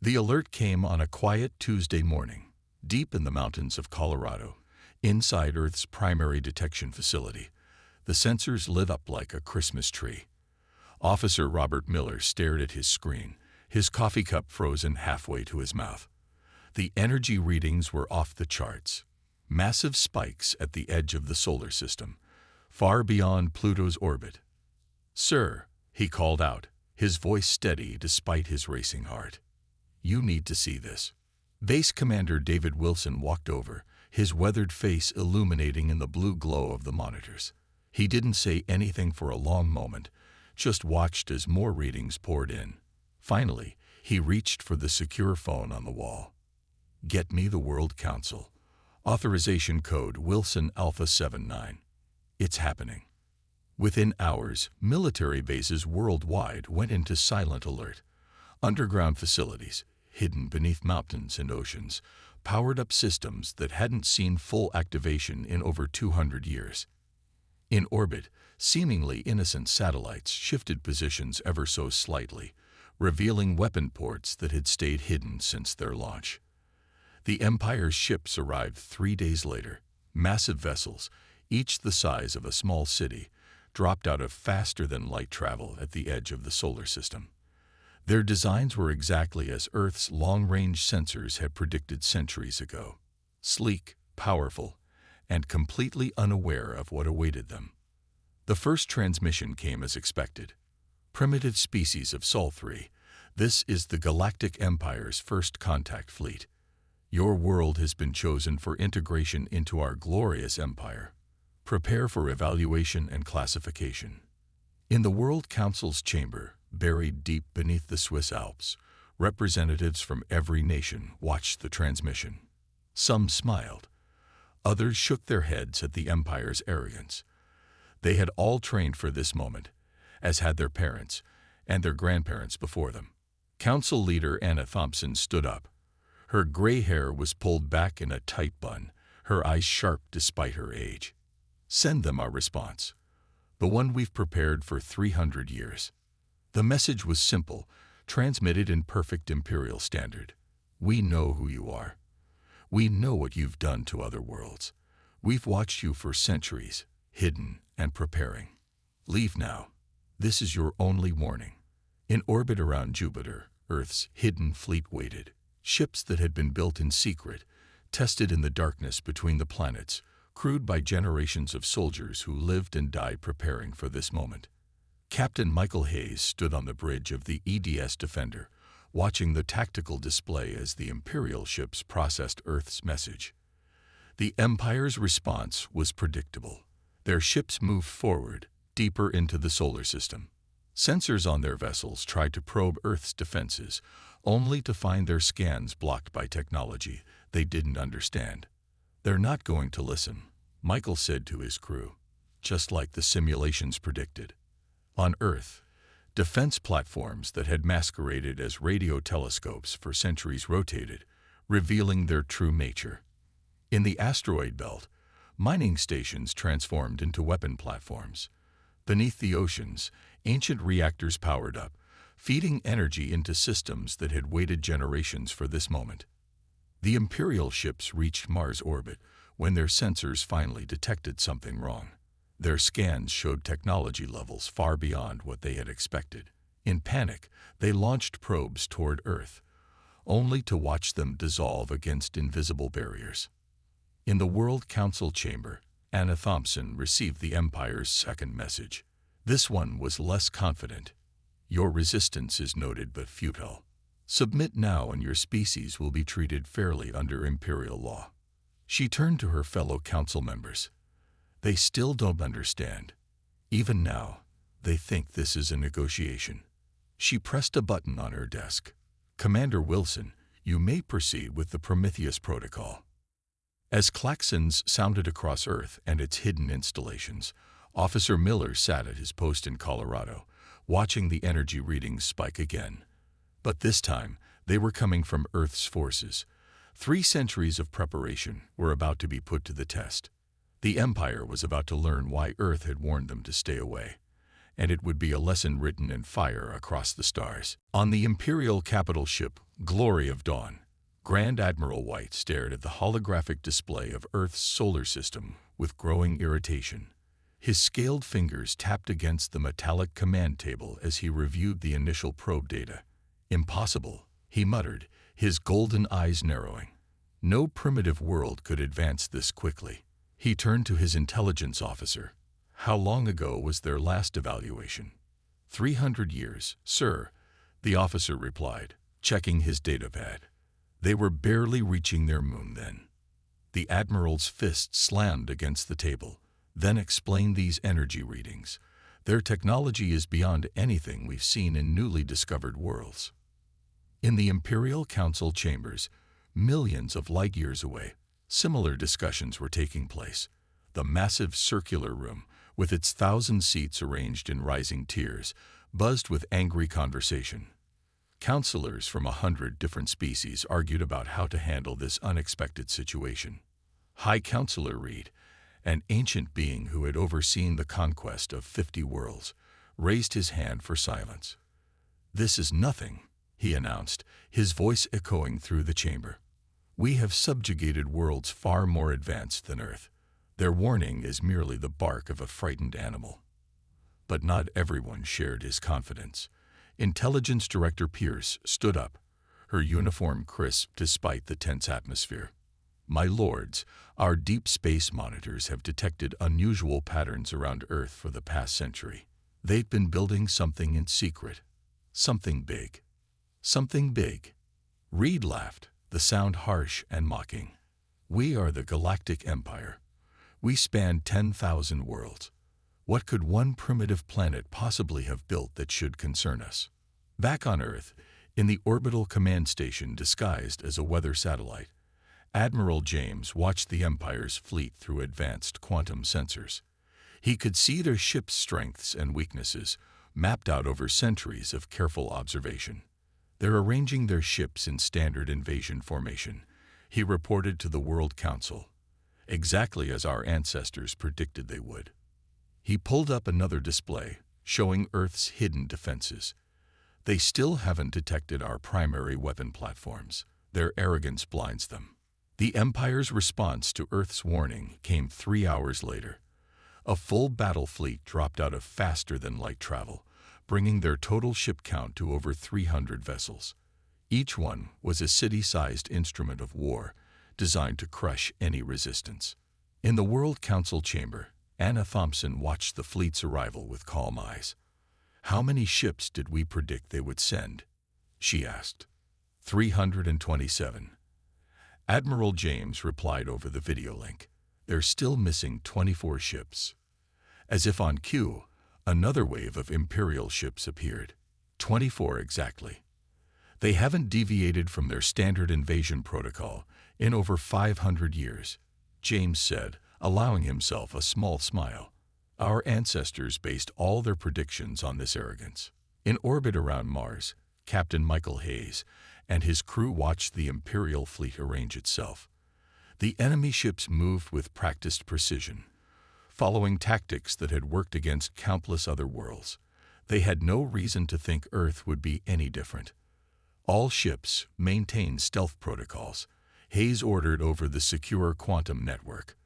The alert came on a quiet Tuesday morning, deep in the mountains of Colorado, inside Earth's primary detection facility. The sensors lit up like a Christmas tree. Officer Robert Miller stared at his screen, his coffee cup frozen halfway to his mouth. The energy readings were off the charts. Massive spikes at the edge of the solar system, far beyond Pluto's orbit. "Sir," he called out, his voice steady despite his racing heart. "You need to see this." Base Commander David Wilson walked over, his weathered face illuminating in the blue glow of the monitors. He didn't say anything for a long moment, just watched as more readings poured in. Finally, he reached for the secure phone on the wall. "Get me the World Council. Authorization code Wilson Alpha 79. It's happening." Within hours, military bases worldwide went into silent alert. Underground facilities, hidden beneath mountains and oceans, powered up systems that hadn't seen full activation in over 200 years. In orbit, seemingly innocent satellites shifted positions ever so slightly, revealing weapon ports that had stayed hidden since their launch. The Empire's ships arrived 3 days later. Massive vessels, each the size of a small city, dropped out of faster-than-light travel at the edge of the solar system. Their designs were exactly as Earth's long-range sensors had predicted centuries ago. Sleek, powerful, and completely unaware of what awaited them. The first transmission came as expected. "Primitive species of Sol 3, this is the Galactic Empire's first contact fleet. Your world has been chosen for integration into our glorious empire. Prepare for evaluation and classification." In the World Council's chamber, buried deep beneath the Swiss Alps, representatives from every nation watched the transmission. Some smiled. Others shook their heads at the Empire's arrogance. They had all trained for this moment, as had their parents and their grandparents before them. Council leader Anna Thompson stood up. Her gray hair was pulled back in a tight bun, her eyes sharp despite her age. "Send them our response, the one we've prepared for 300 years. The message was simple, transmitted in perfect Imperial standard. "We know who you are. We know what you've done to other worlds. We've watched you for centuries, hidden and preparing. Leave now. This is your only warning." In orbit around Jupiter, Earth's hidden fleet waited. Ships that had been built in secret, tested in the darkness between the planets, crewed by generations of soldiers who lived and died preparing for this moment. Captain Michael Hayes stood on the bridge of the EDS Defender, watching the tactical display as the Imperial ships processed Earth's message. The Empire's response was predictable. Their ships moved forward, deeper into the solar system. Sensors on their vessels tried to probe Earth's defenses, only to find their scans blocked by technology they didn't understand. "They're not going to listen," Michael said to his crew, just like the simulations predicted. On Earth, defense platforms that had masqueraded as radio telescopes for centuries rotated, revealing their true nature. In the asteroid belt, mining stations transformed into weapon platforms. Beneath the oceans, ancient reactors powered up, feeding energy into systems that had waited generations for this moment. The Imperial ships reached Mars orbit when their sensors finally detected something wrong. Their scans showed technology levels far beyond what they had expected. In panic, they launched probes toward Earth, only to watch them dissolve against invisible barriers. In the World Council chamber, Anna Thompson received the Empire's second message. This one was less confident. "Your resistance is noted but futile. Submit now and your species will be treated fairly under Imperial law." She turned to her fellow council members. "They still don't understand. Even now, they think this is a negotiation." She pressed a button on her desk. "Commander Wilson, you may proceed with the Prometheus Protocol." As klaxons sounded across Earth and its hidden installations, Officer Miller sat at his post in Colorado, watching the energy readings spike again. But this time, they were coming from Earth's forces. 3 centuries of preparation were about to be put to the test. The Empire was about to learn why Earth had warned them to stay away, and it would be a lesson written in fire across the stars. On the Imperial capital ship Glory of dawn. Grand Admiral White stared at the holographic display of Earth's solar system with growing irritation. His scaled fingers tapped against the metallic command table as he reviewed the initial probe data. Impossible, he muttered, his golden eyes narrowing. No primitive world could advance this quickly. He turned to his intelligence officer. How long ago was their last evaluation? 300 years, sir, the officer replied, checking his datapad. They were barely reaching their moon then. The Admiral's fist slammed against the table, then explained these energy readings. Their technology is beyond anything we've seen in newly discovered worlds. In the Imperial Council chambers, millions of light years away, similar discussions were taking place. The massive circular room, with its 1,000 seats arranged in rising tiers, buzzed with angry conversation. Counselors from 100 different species argued about how to handle this unexpected situation. High Counselor Reed, an ancient being who had overseen the conquest of 50 worlds, raised his hand for silence. "This is nothing," he announced, his voice echoing through the chamber. "We have subjugated worlds far more advanced than Earth. Their warning is merely the bark of a frightened animal." But not everyone shared his confidence. Intelligence Director Pierce stood up, her uniform crisp despite the tense atmosphere. "My lords, our deep space monitors have detected unusual patterns around Earth for the past century. They've been building something in secret. Something big. Something big." Reed laughed, the sound harsh and mocking. "We are the Galactic Empire. We span 10,000 worlds. What could one primitive planet possibly have built that should concern us?" Back on Earth, in the orbital command station disguised as a weather satellite, Admiral James watched the Empire's fleet through advanced quantum sensors. He could see their ship's strengths and weaknesses, mapped out over centuries of careful observation. "They're arranging their ships in standard invasion formation," he reported to the World Council, "exactly as our ancestors predicted they would." He pulled up another display, showing Earth's hidden defenses. "They still haven't detected our primary weapon platforms. Their arrogance blinds them." The Empire's response to Earth's warning came 3 hours later. A full battle fleet dropped out of faster-than-light travel, bringing their total ship count to over 300 vessels. Each one was a city-sized instrument of war, designed to crush any resistance. In the World Council chamber, Anna Thompson watched the fleet's arrival with calm eyes. "How many ships did we predict they would send?" she asked. 327. Admiral James replied over the video link. "They're still missing 24 ships." As if on cue, another wave of Imperial ships appeared. 24 exactly. "They haven't deviated from their standard invasion protocol in over 500 years, James said, allowing himself a small smile. "Our ancestors based all their predictions on this arrogance." In orbit around Mars, Captain Michael Hayes and his crew watched the Imperial fleet arrange itself. The enemy ships moved with practiced precision, following tactics that had worked against countless other worlds. They had no reason to think Earth would be any different. All ships maintained stealth protocols, Hayes ordered over the secure quantum network.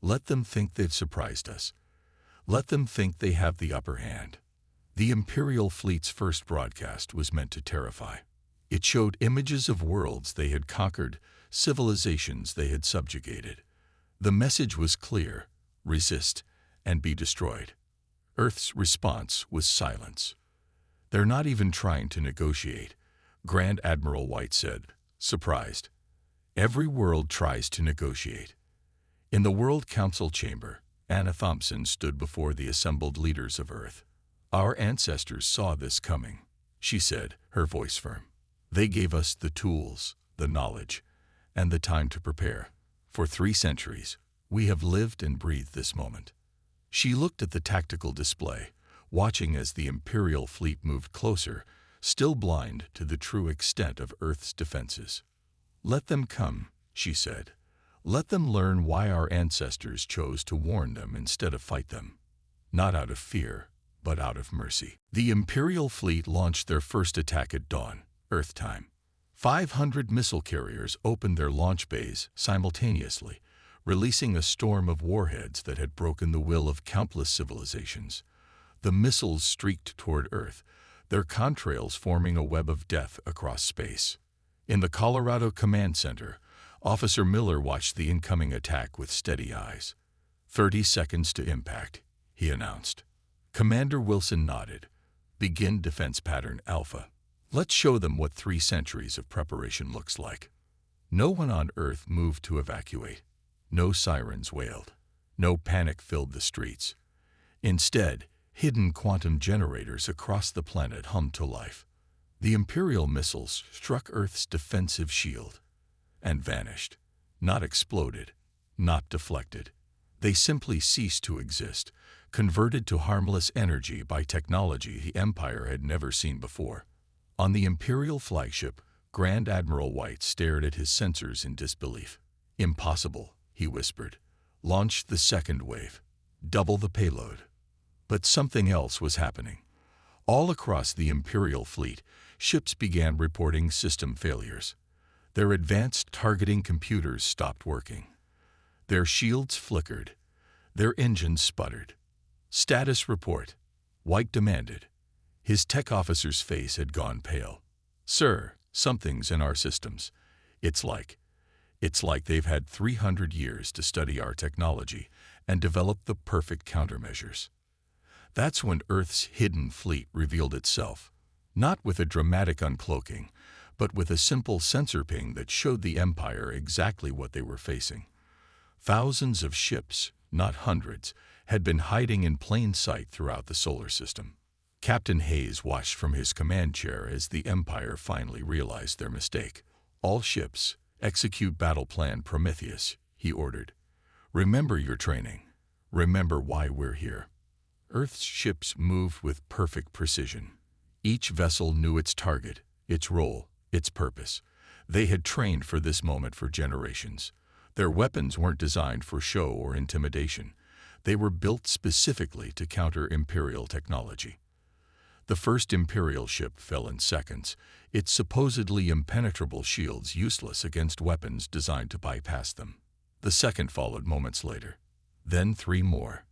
"Let them think they've surprised us. Let them think they have the upper hand." The Imperial fleet's first broadcast was meant to terrify. It showed images of worlds they had conquered, civilizations they had subjugated. The message was clear: resist and be destroyed. Earth's response was silence. "They're not even trying to negotiate," Grand Admiral White said, surprised. "Every world tries to negotiate." In the World Council chamber, Anna Thompson stood before the assembled leaders of Earth. "Our ancestors saw this coming," she said, her voice firm. "They gave us the tools, the knowledge, and the time to prepare. For 3 centuries, we have lived and breathed this moment." She looked at the tactical display, watching as the Imperial fleet moved closer, still blind to the true extent of Earth's defenses. "Let them come," she said. "Let them learn why our ancestors chose to warn them instead of fight them. Not out of fear, but out of mercy." The Imperial fleet launched their first attack at dawn, Earth time. 500 missile carriers opened their launch bays simultaneously, releasing a storm of warheads that had broken the will of countless civilizations. The missiles streaked toward Earth, their contrails forming a web of death across space. In the Colorado Command Center, Officer Miller watched the incoming attack with steady eyes. 30 seconds to impact, he announced. Commander Wilson nodded. Begin defense pattern Alpha. Let's show them what 3 centuries of preparation looks like. No one on Earth moved to evacuate. No sirens wailed. No panic filled the streets. Instead, hidden quantum generators across the planet hummed to life. The Imperial missiles struck Earth's defensive shield and vanished. Not exploded, not deflected. They simply ceased to exist, converted to harmless energy by technology the Empire had never seen before. On the Imperial flagship, Grand Admiral White stared at his sensors in disbelief. Impossible, he whispered. Launch the second wave. Double the payload. But something else was happening. All across the Imperial fleet, ships began reporting system failures. Their advanced targeting computers stopped working. Their shields flickered. Their engines sputtered. Status report, White demanded. His tech officer's face had gone pale. Sir, something's in our systems. It's like they've had 300 years to study our technology and develop the perfect countermeasures. That's when Earth's hidden fleet revealed itself, not with a dramatic uncloaking, but with a simple sensor ping that showed the Empire exactly what they were facing. Thousands of ships, not hundreds, had been hiding in plain sight throughout the solar system. Captain Hayes watched from his command chair as the Empire finally realized their mistake. All ships, execute battle plan Prometheus, he ordered. Remember your training. Remember why we're here. Earth's ships moved with perfect precision. Each vessel knew its target, its role, its purpose. They had trained for this moment for generations. Their weapons weren't designed for show or intimidation. They were built specifically to counter Imperial technology. The first Imperial ship fell in seconds, its supposedly impenetrable shields useless against weapons designed to bypass them. The second followed moments later. Then 3 more.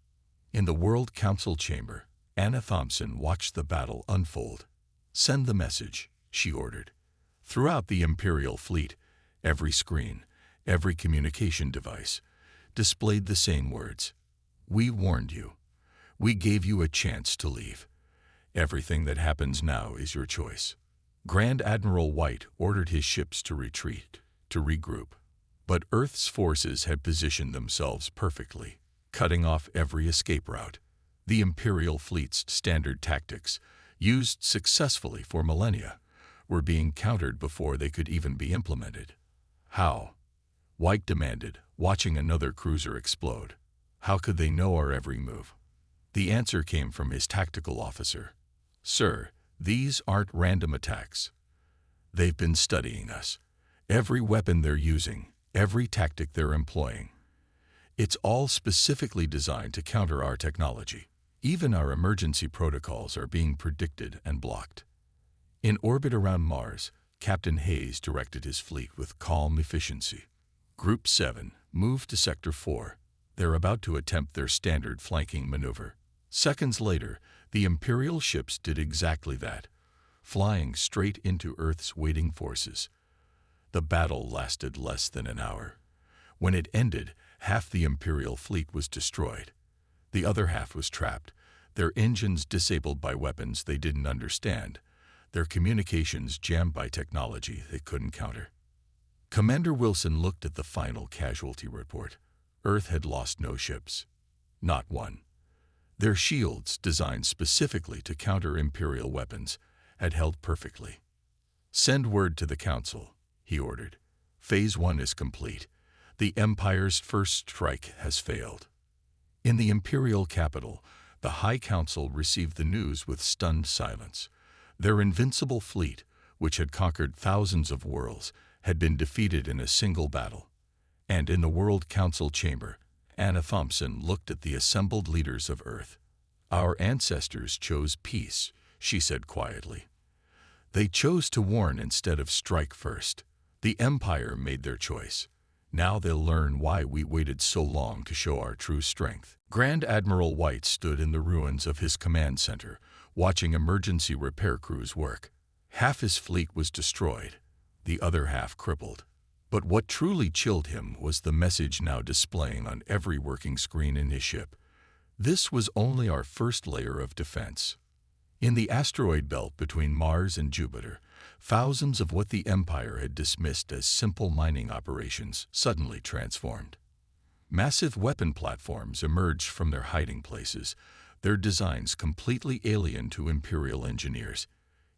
In the World Council chamber, Anna Thompson watched the battle unfold. Send the message, she ordered. Throughout the Imperial fleet, every screen, every communication device, displayed the same words. We warned you. We gave you a chance to leave. Everything that happens now is your choice. Grand Admiral White ordered his ships to retreat, to regroup. But Earth's forces had positioned themselves perfectly, cutting off every escape route. The Imperial fleet's standard tactics, used successfully for millennia, were being countered before they could even be implemented. How? White demanded, watching another cruiser explode. How could they know our every move? The answer came from his tactical officer. Sir, these aren't random attacks. They've been studying us. Every weapon they're using, every tactic they're employing. It's all specifically designed to counter our technology. Even our emergency protocols are being predicted and blocked. In orbit around Mars, Captain Hayes directed his fleet with calm efficiency. Group 7 moved to Sector 4. They're about to attempt their standard flanking maneuver. Seconds later, the Imperial ships did exactly that, flying straight into Earth's waiting forces. The battle lasted less than an hour. When it ended, half the Imperial fleet was destroyed. The other half was trapped, their engines disabled by weapons they didn't understand, their communications jammed by technology they couldn't counter. Commander Wilson looked at the final casualty report. Earth had lost no ships. Not one. Their shields, designed specifically to counter Imperial weapons, had held perfectly. Send word to the Council, he ordered. Phase 1 is complete. The Empire's first strike has failed. In the Imperial capital, the High Council received the news with stunned silence. Their invincible fleet, which had conquered thousands of worlds, had been defeated in a single battle. And in the World Council chamber, Anna Thompson looked at the assembled leaders of Earth. Our ancestors chose peace, she said quietly. They chose to warn instead of strike first. The Empire made their choice. Now they'll learn why we waited so long to show our true strength. Grand Admiral White stood in the ruins of his command center, watching emergency repair crews work. Half his fleet was destroyed, the other half crippled. But what truly chilled him was the message now displaying on every working screen in his ship. This was only our first layer of defense. In the asteroid belt between Mars and Jupiter, thousands of what the Empire had dismissed as simple mining operations suddenly transformed. Massive weapon platforms emerged from their hiding places, their designs completely alien to Imperial engineers.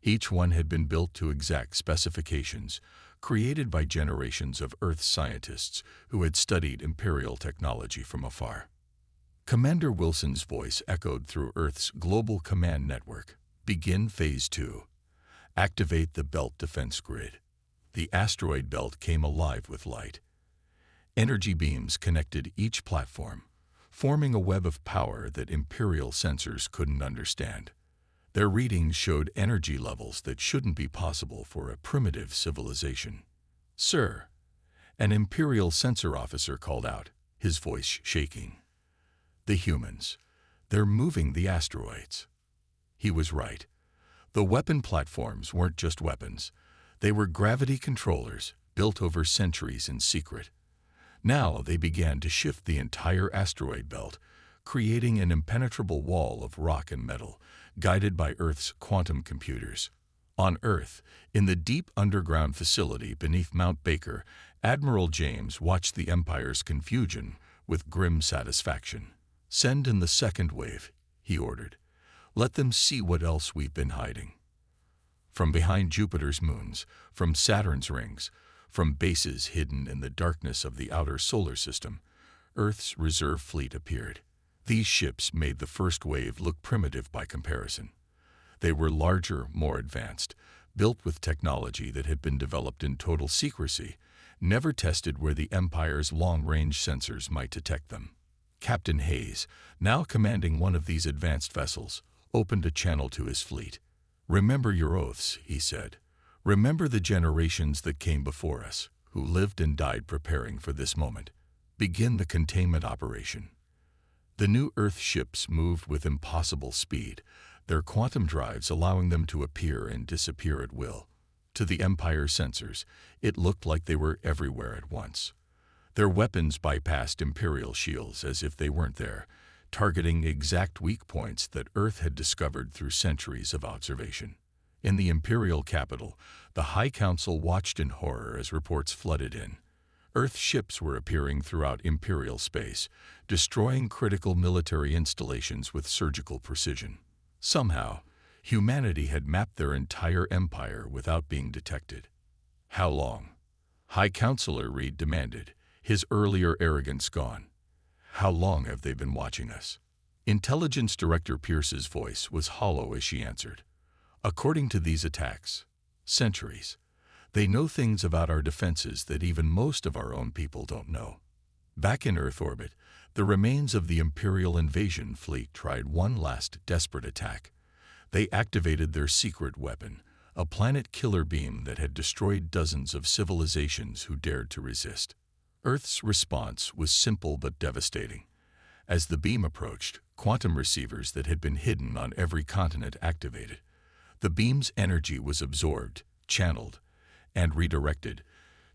Each one had been built to exact specifications, created by generations of Earth scientists who had studied Imperial technology from afar. Commander Wilson's voice echoed through Earth's global command network. Begin Phase 2. Activate the belt defense grid. The asteroid belt came alive with light. Energy beams connected each platform, forming a web of power that Imperial sensors couldn't understand. Their readings showed energy levels that shouldn't be possible for a primitive civilization. "Sir," an Imperial sensor officer called out, his voice shaking. "The humans. They're moving the asteroids." He was right. The weapon platforms weren't just weapons. They were gravity controllers, built over centuries in secret. Now they began to shift the entire asteroid belt, creating an impenetrable wall of rock and metal, guided by Earth's quantum computers. On Earth, in the deep underground facility beneath Mount Baker, Admiral James watched the Empire's confusion with grim satisfaction. "Send in the second wave," he ordered. "Let them see what else we've been hiding." From behind Jupiter's moons, from Saturn's rings, from bases hidden in the darkness of the outer solar system, Earth's reserve fleet appeared. These ships made the first wave look primitive by comparison. They were larger, more advanced, built with technology that had been developed in total secrecy, never tested where the Empire's long-range sensors might detect them. Captain Hayes, now commanding one of these advanced vessels, opened a channel to his fleet. "Remember your oaths," he said. "Remember the generations that came before us, who lived and died preparing for this moment. Begin the containment operation." The new Earth ships moved with impossible speed, their quantum drives allowing them to appear and disappear at will. To the Empire sensors, it looked like they were everywhere at once. Their weapons bypassed Imperial shields as if they weren't there, targeting exact weak points that Earth had discovered through centuries of observation. In the Imperial capital, the High Council watched in horror as reports flooded in. Earth ships were appearing throughout Imperial space, destroying critical military installations with surgical precision. Somehow, humanity had mapped their entire empire without being detected. "How long?" High Counselor Reed demanded, his earlier arrogance gone. "How long have they been watching us?" Intelligence Director Pierce's voice was hollow as she answered. "According to these attacks, centuries. They know things about our defenses that even most of our own people don't know." Back in Earth orbit, the remains of the Imperial invasion fleet tried one last desperate attack. They activated their secret weapon, a planet-killer beam that had destroyed dozens of civilizations who dared to resist. Earth's response was simple but devastating. As the beam approached, quantum receivers that had been hidden on every continent activated. The beam's energy was absorbed, channeled, and redirected,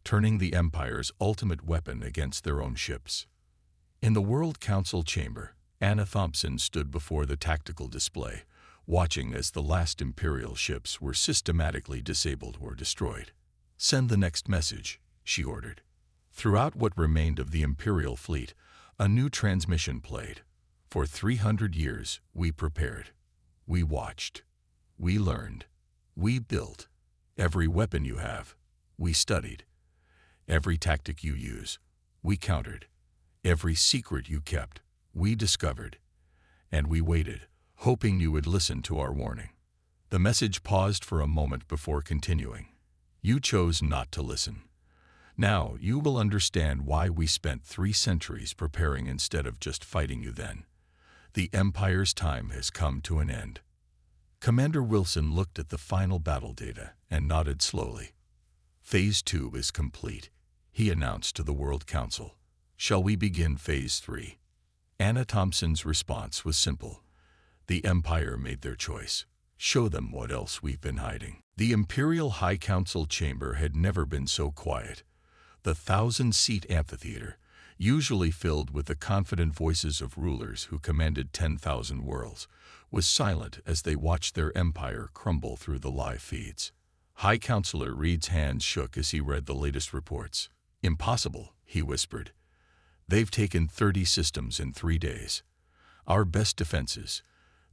turning the Empire's ultimate weapon against their own ships. In the World Council chamber, Anna Thompson stood before the tactical display, watching as the last Imperial ships were systematically disabled or destroyed. "Send the next message," she ordered. Throughout what remained of the Imperial fleet, a new transmission played. "For 300 years, we prepared. We watched. We learned. We built. Every weapon you have, we studied. Every tactic you use, we countered. Every secret you kept, we discovered. And we waited, hoping you would listen to our warning." The message paused for a moment before continuing. "You chose not to listen. Now you will understand why we spent 3 centuries preparing instead of just fighting you then. The Empire's time has come to an end." Commander Wilson looked at the final battle data and nodded slowly. Phase 2 is complete, he announced to the World Council. Shall we begin Phase 3? Anna Thompson's response was simple. The Empire made their choice. Show them what else we've been hiding. The Imperial High Council chamber had never been so quiet. The 1,000-seat amphitheater, usually filled with the confident voices of rulers who commanded 10,000 worlds, was silent as they watched their empire crumble through the live feeds. High Counselor Reed's hands shook as he read the latest reports. Impossible, he whispered. They've taken 30 systems in 3 days. Our best defenses.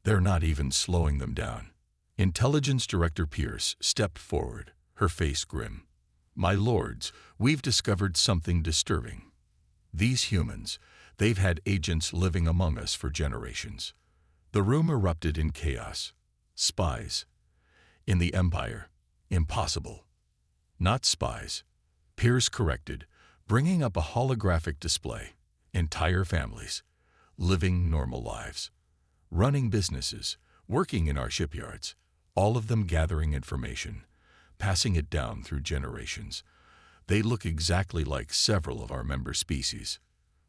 They're not even slowing them down. Intelligence Director Pierce stepped forward, her face grim. My lords, we've discovered something disturbing. These humans, they've had agents living among us for generations. The room erupted in chaos. Spies. In the Empire. Impossible. Not spies. Pierce corrected, bringing up a holographic display. Entire families. Living normal lives. Running businesses. Working in our shipyards. All of them gathering information. Passing it down through generations. They look exactly like several of our member species.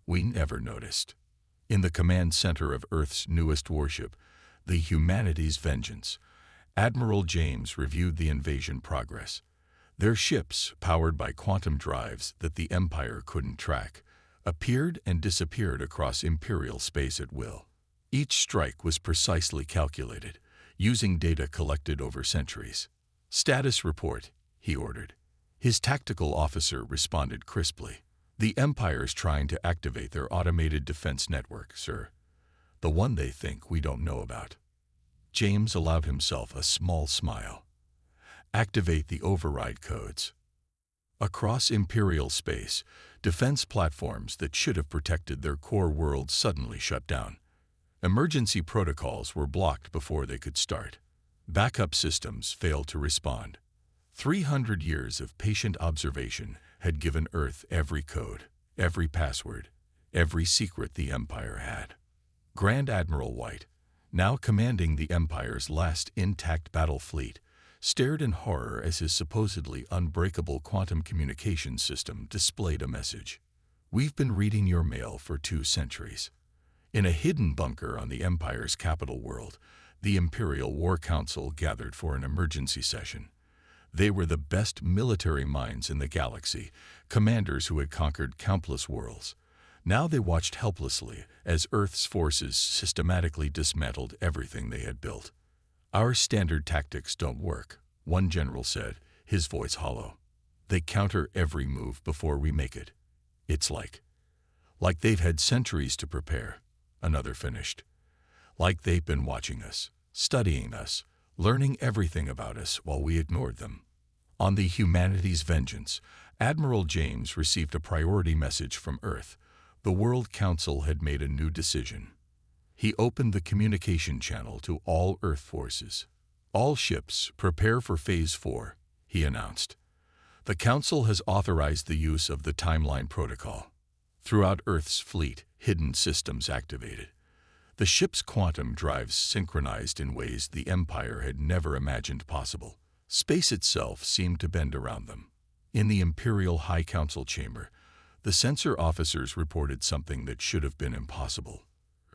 We never noticed. In the command center of Earth's newest warship, the Humanity's Vengeance, Admiral James reviewed the invasion progress. Their ships, powered by quantum drives that the Empire couldn't track, appeared and disappeared across Imperial space at will. Each strike was precisely calculated, using data collected over centuries. Status report, he ordered. His tactical officer responded crisply. The Empire's trying to activate their automated defense network, sir. The one they think we don't know about. James allowed himself a small smile. Activate the override codes. Across Imperial space, defense platforms that should have protected their core worlds suddenly shut down. Emergency protocols were blocked before they could start. Backup systems failed to respond. 300 years of patient observation had given Earth every code, every password, every secret the Empire had. Grand Admiral White, now commanding the Empire's last intact battle fleet, stared in horror as his supposedly unbreakable quantum communication system displayed a message. We've been reading your mail for 2 centuries. In a hidden bunker on the Empire's capital world, the Imperial War Council gathered for an emergency session. They were the best military minds in the galaxy, commanders who had conquered countless worlds. Now they watched helplessly as Earth's forces systematically dismantled everything they had built. Our standard tactics don't work, one general said, his voice hollow. They counter every move before we make it. It's like they've had centuries to prepare, another finished. Like they've been watching us, studying us, learning everything about us while we ignored them. On the Humanity's Vengeance, Admiral James received a priority message from Earth. The World Council had made a new decision. He opened the communication channel to all Earth forces. All ships, prepare for Phase 4, he announced. The Council has authorized the use of the Timeline Protocol. Throughout Earth's fleet, hidden systems activated. The ship's quantum drives synchronized in ways the Empire had never imagined possible. Space itself seemed to bend around them. In the Imperial High Council chamber, the sensor officers reported something that should have been impossible.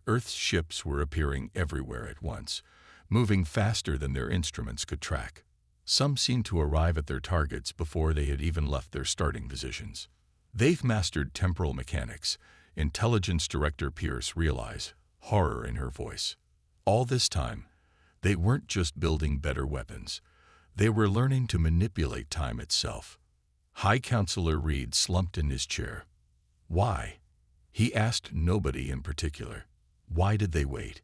Earth's ships were appearing everywhere at once, moving faster than their instruments could track. Some seemed to arrive at their targets before they had even left their starting positions. They've mastered temporal mechanics, Intelligence Director Pierce realized, horror in her voice. All this time, they weren't just building better weapons. They were learning to manipulate time itself. High Counselor Reed slumped in his chair. Why? He asked nobody in particular. Why did they wait?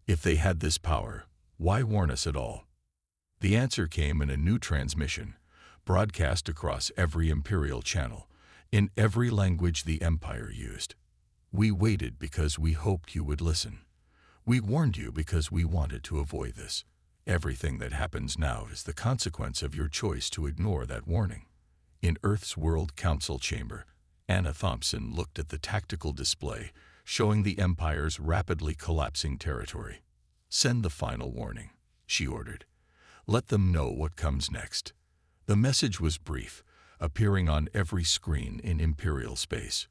If they had this power, why warn us at all? The answer came in a new transmission, broadcast across every Imperial channel, in every language the Empire used. We waited because we hoped you would listen. We warned you because we wanted to avoid this. Everything that happens now is the consequence of your choice to ignore that warning. In Earth's World Council chamber, Anna Thompson looked at the tactical display, showing the Empire's rapidly collapsing territory. Send the final warning, she ordered. Let them know what comes next. The message was brief, appearing on every screen in Imperial space.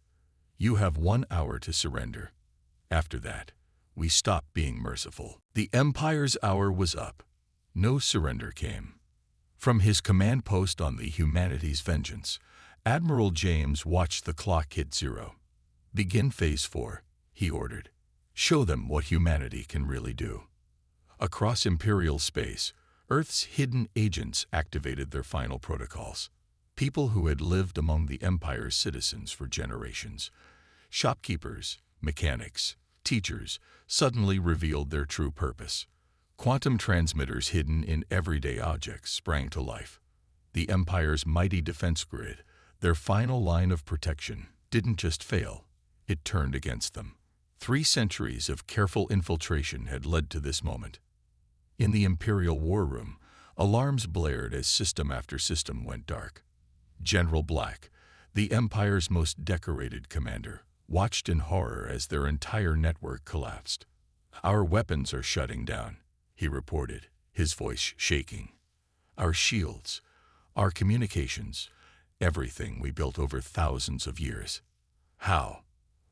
You have 1 hour to surrender. After that, we stop being merciful. The Empire's hour was up. No surrender came. From his command post on the Humanity's Vengeance, Admiral James watched the clock hit 0. Begin Phase 4, he ordered. Show them what humanity can really do. Across Imperial space, Earth's hidden agents activated their final protocols. People who had lived among the Empire's citizens for generations, shopkeepers, mechanics, teachers, suddenly revealed their true purpose. Quantum transmitters hidden in everyday objects sprang to life. The Empire's mighty defense grid, their final line of protection, didn't just fail, it turned against them. 3 centuries of careful infiltration had led to this moment. In the Imperial War Room, alarms blared as system after system went dark. General Black, the Empire's most decorated commander, watched in horror as their entire network collapsed. Our weapons are shutting down, he reported, his voice shaking. Our shields, our communications, everything we built over thousands of years. How?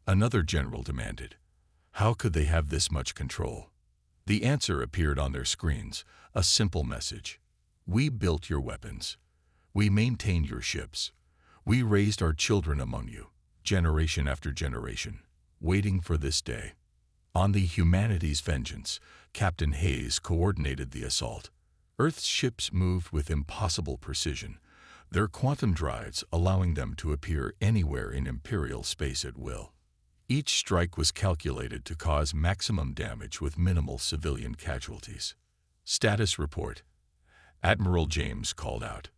Another general demanded. How could they have this much control? The answer appeared on their screens, a simple message. We built your weapons. We maintained your ships. We raised our children among you, generation after generation, waiting for this day. On the Humanity's Vengeance, Captain Hayes coordinated the assault. Earth's ships moved with impossible precision, their quantum drives allowing them to appear anywhere in Imperial space at will. Each strike was calculated to cause maximum damage with minimal civilian casualties. Status report. Admiral James called out.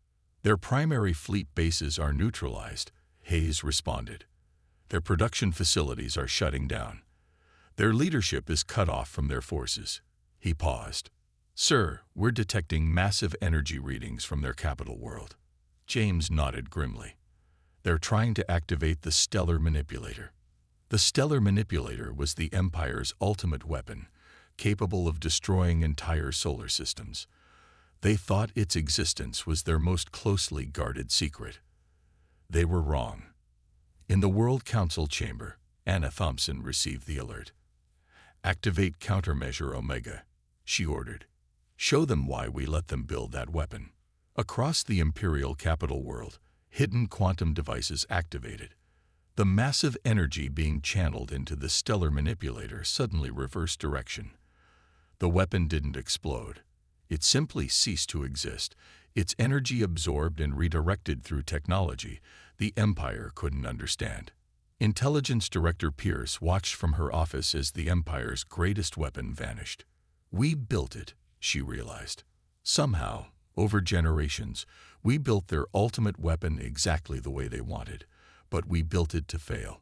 Their primary fleet bases are neutralized, Hayes responded. Their production facilities are shutting down. Their leadership is cut off from their forces. He paused. Sir, we're detecting massive energy readings from their capital world. James nodded grimly. They're trying to activate the Stellar Manipulator. The Stellar Manipulator was the Empire's ultimate weapon, capable of destroying entire solar systems. They thought its existence was their most closely guarded secret. They were wrong. In the World Council chamber, Anna Thompson received the alert. Activate Countermeasure Omega, she ordered. Show them why we let them build that weapon. Across the Imperial capital world, hidden quantum devices activated. The massive energy being channeled into the Stellar Manipulator suddenly reversed direction. The weapon didn't explode. It simply ceased to exist, its energy absorbed and redirected through technology the Empire couldn't understand. Intelligence Director Pierce watched from her office as the Empire's greatest weapon vanished. We built it, she realized. Somehow, over generations, we built their ultimate weapon exactly the way they wanted. But we built it to fail.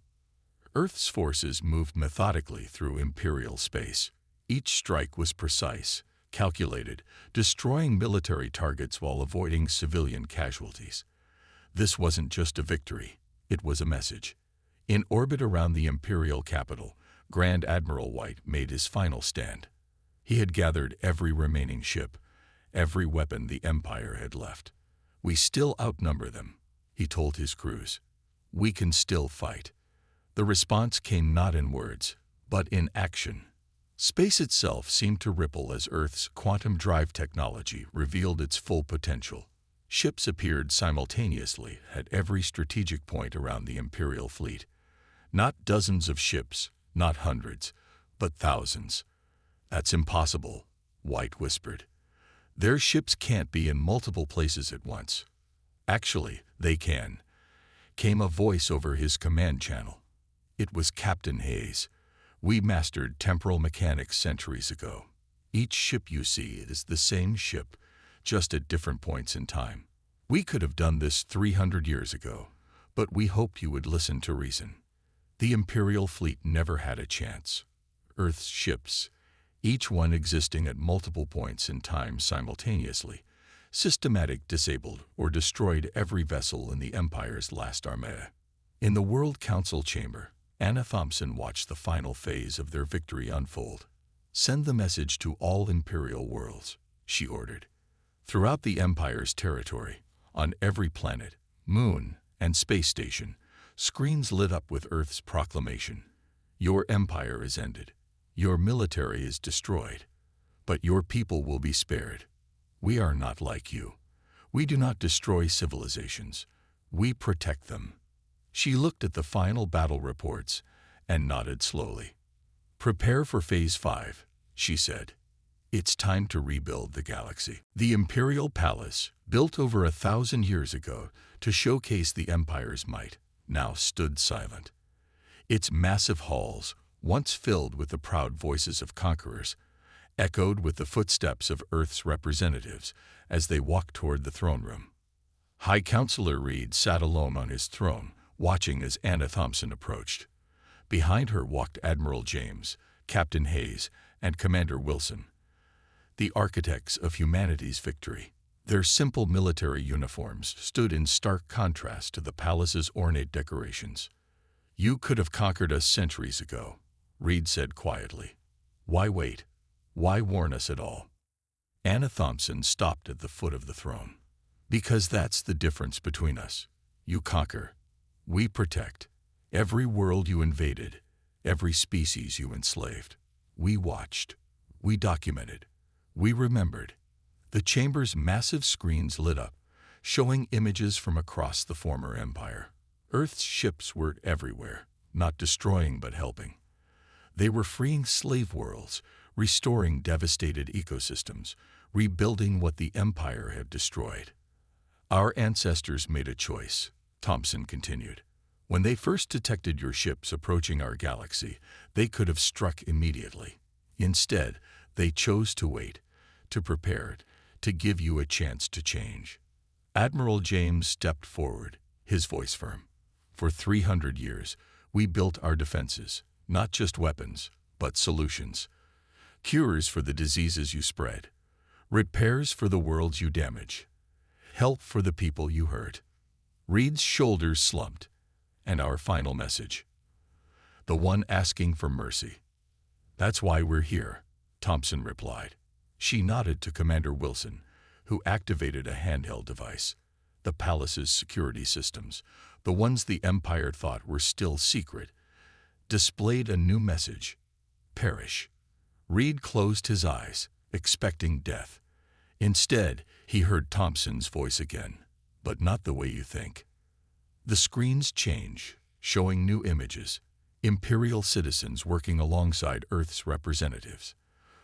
Earth's forces moved methodically through Imperial space. Each strike was precise, calculated, destroying military targets while avoiding civilian casualties. This wasn't just a victory, it was a message. In orbit around the Imperial capital, Grand Admiral White made his final stand. He had gathered every remaining ship, every weapon the Empire had left. We still outnumber them, he told his crews. We can still fight. The response came not in words, but in action. Space itself seemed to ripple as Earth's quantum drive technology revealed its full potential. Ships appeared simultaneously at every strategic point around the Imperial fleet. Not dozens of ships, not hundreds, but thousands. That's impossible, White whispered. Their ships can't be in multiple places at once. Actually, they can. Came a voice over his command channel. It was Captain Hayes. We mastered temporal mechanics centuries ago. Each ship you see is the same ship, just at different points in time. We could have done this 300 years ago, but we hoped you would listen to reason. The Imperial fleet never had a chance. Earth's ships, each one existing at multiple points in time simultaneously, systematic disabled or destroyed every vessel in the Empire's last armada. In the World Council chamber, Anna Thompson watched the final phase of their victory unfold. Send the message to all Imperial worlds, she ordered. Throughout the Empire's territory, on every planet, moon, and space station, screens lit up with Earth's proclamation. Your empire is ended. Your military is destroyed. But your people will be spared. We are not like you. We do not destroy civilizations. We protect them. She looked at the final battle reports and nodded slowly. Prepare for Phase 5, she said. It's time to rebuild the galaxy. The Imperial Palace, built over 1,000 years ago to showcase the Empire's might, now stood silent. Its massive halls, once filled with the proud voices of conquerors, echoed with the footsteps of Earth's representatives as they walked toward the throne room. High Counselor Reed sat alone on his throne, watching as Anna Thompson approached. Behind her walked Admiral James, Captain Hayes, and Commander Wilson, the architects of humanity's victory. Their simple military uniforms stood in stark contrast to the palace's ornate decorations. You could have conquered us centuries ago, Reed said quietly. Why wait? Why warn us at all? Anna Thompson stopped at the foot of the throne. Because that's the difference between us. You conquer. We protect. Every world you invaded, every species you enslaved. We watched. We documented. We remembered. The chamber's massive screens lit up, showing images from across the former empire. Earth's ships were everywhere, not destroying but helping. They were freeing slave worlds, restoring devastated ecosystems, rebuilding what the empire had destroyed. Our ancestors made a choice, Thompson continued. When they first detected your ships approaching our galaxy, they could have struck immediately. Instead, they chose to wait, to prepare, to give you a chance to change. Admiral James stepped forward, his voice firm. For 300 years, we built our defenses, not just weapons, but solutions. Cures for the diseases you spread, repairs for the worlds you damage, help for the people you hurt. Reed's shoulders slumped. And our final message. The one asking for mercy. That's why we're here, Thompson replied. She nodded to Commander Wilson, who activated a handheld device. The palace's security systems, the ones the Empire thought were still secret, displayed a new message. Perish. Reed closed his eyes, expecting death. Instead, he heard Thompson's voice again, but not the way you think. The screens change, showing new images. Imperial citizens working alongside Earth's representatives.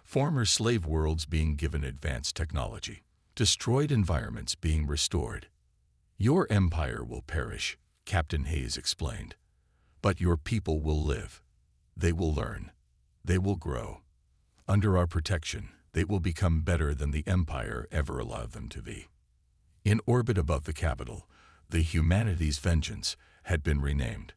Former slave worlds being given advanced technology. Destroyed environments being restored. Your empire will perish, Captain Hayes explained. But your people will live. They will learn. They will grow. Under our protection, they will become better than the Empire ever allowed them to be. In orbit above the capital, the Humanity's Vengeance had been renamed.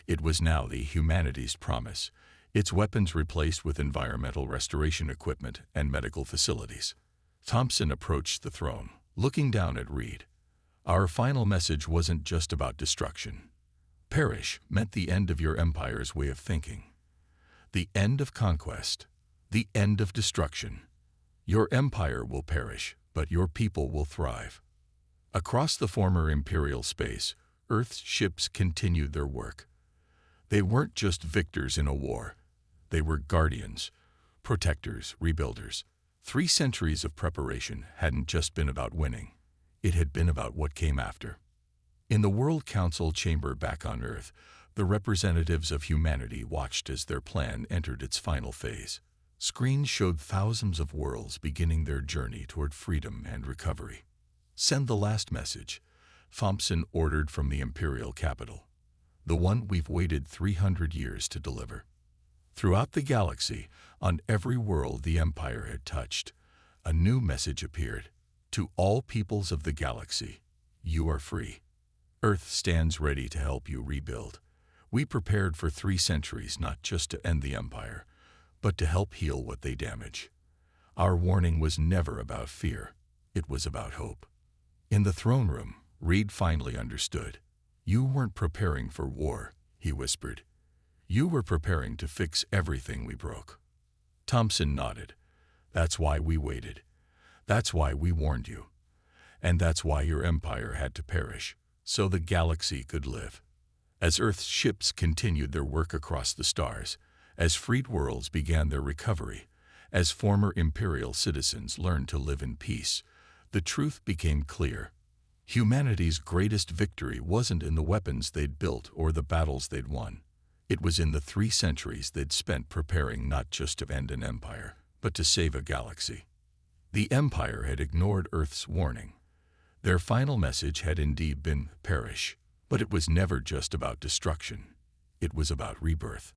It was now the Humanity's Promise, its weapons replaced with environmental restoration equipment and medical facilities. Thompson approached the throne, looking down at Reed. Our final message wasn't just about destruction. Perish meant the end of your empire's way of thinking. The end of conquest. The end of destruction. Your empire will perish, but your people will thrive. Across the former imperial space, Earth's ships continued their work. They weren't just victors in a war. They were guardians, protectors, rebuilders. 3 centuries of preparation hadn't just been about winning. It had been about what came after. In the World Council chamber back on Earth, the representatives of humanity watched as their plan entered its final phase. Screens showed thousands of worlds beginning their journey toward freedom and recovery. Send the last message, Thompson ordered from the imperial capital. The one we've waited 300 years to deliver. Throughout the galaxy, on every world the Empire had touched, a new message appeared. To all peoples of the galaxy, you are free. Earth stands ready to help you rebuild. We prepared for 3 centuries not just to end the Empire, but to help heal what they damage. Our warning was never about fear. It was about hope. In the throne room, Reed finally understood. You weren't preparing for war, he whispered. You were preparing to fix everything we broke. Thompson nodded. That's why we waited. That's why we warned you. And that's why your empire had to perish, so the galaxy could live. As Earth's ships continued their work across the stars, as freed worlds began their recovery, as former imperial citizens learned to live in peace, the truth became clear. Humanity's greatest victory wasn't in the weapons they'd built or the battles they'd won. It was in the 3 centuries they'd spent preparing not just to end an empire, but to save a galaxy. The Empire had ignored Earth's warning. Their final message had indeed been perish, but it was never just about destruction. It was about rebirth.